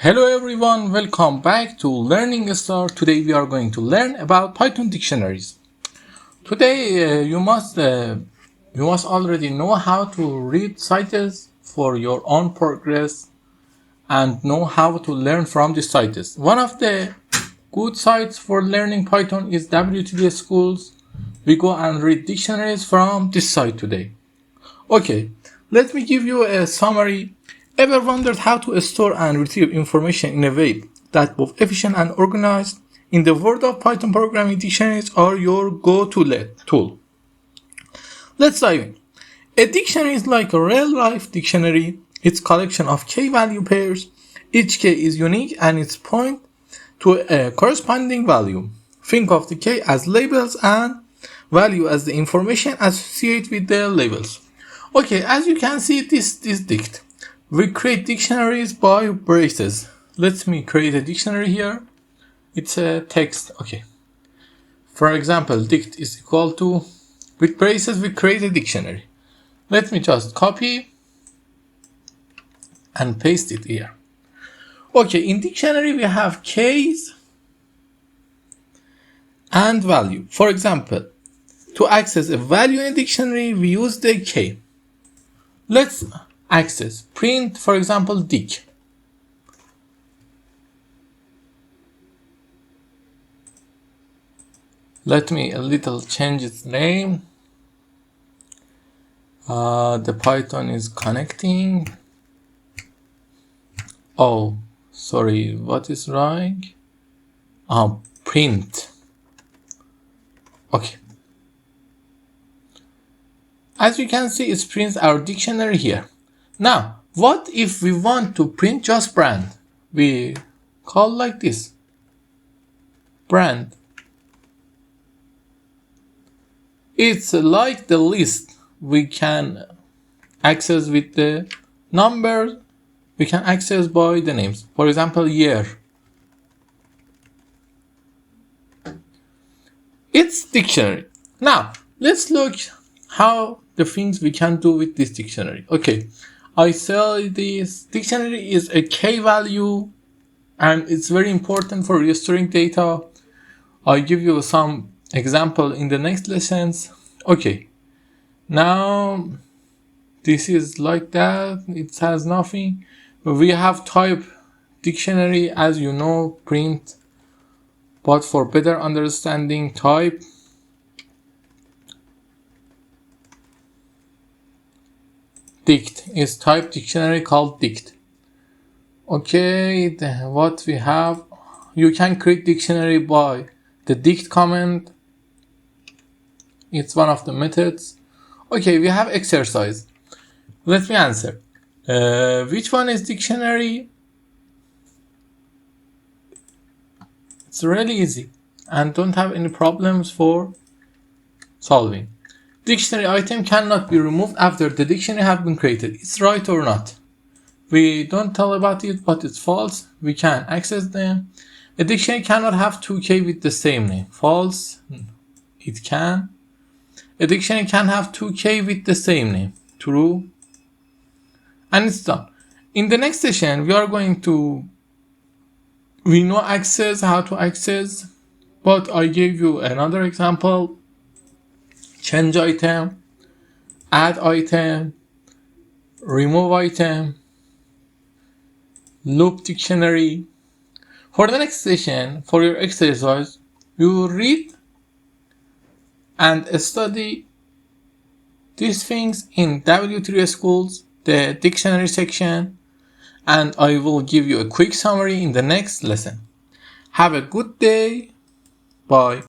Hello everyone, welcome back to Learning Star. Today we are going to learn about Python dictionaries. Today you must already know how to read cites for your own progress and know how to learn from the cites. One of the good sites for learning Python is WTD Schools. We go and read dictionaries from this site today. Okay, let me give you a summary. Ever wondered how to store and retrieve information in a way that both efficient and organized? In the world of Python programming, dictionaries are your go-to tool. Let's dive in. A dictionary is like a real-life dictionary. It's a collection of key-value pairs. Each key is unique and it's point to a corresponding value. Think of the key as labels and value as the information associated with the labels. Okay, as you can see, this dict. We create dictionaries by braces. Let me create a dictionary here. It's a text. Okay. For example, dict is equal to, with braces we create a dictionary. Let me just copy and paste it here. Okay, in dictionary we have keys and value. For example, to access a value in a dictionary, we use the key. Let's access print, for example, dic. Let me a little change its name. The Python is connecting. Oh, sorry, what is wrong? Print. Okay. As you can see, it prints our dictionary here. Now, what if we want to print just brand? We call like this, brand. It's like the list. We can access with the numbers. We can access by the names. For example, year. It's dictionary. Now, let's look how the things we can do with this dictionary. Okay. I say this dictionary is a key value and it's very important for restoring data. I'll give you some example in the next lessons. Okay, now this is like that. It has nothing. We have type dictionary, as you know, print, but for better understanding, type. Dict is type dictionary called dict. Okay, what we have, you can create dictionary by the dict command. It's one of the methods. Okay, we have exercise. Let me answer. Which one is dictionary? It's really easy and don't have any problems for solving. Dictionary item cannot be removed after the dictionary have been created. It's right or not? We don't tell about it, but it's false. We can access them. A dictionary cannot have two key with the same name. False. It can. A dictionary can have two key with the same name. True. And it's done. In the next session, we know access, how to access, but I gave you another example. Change item, add item, remove item, loop dictionary. For the next session, for your exercise, you will read and study these things in W3 Schools, the dictionary section, and I will give you a quick summary in the next lesson. Have a good day. Bye.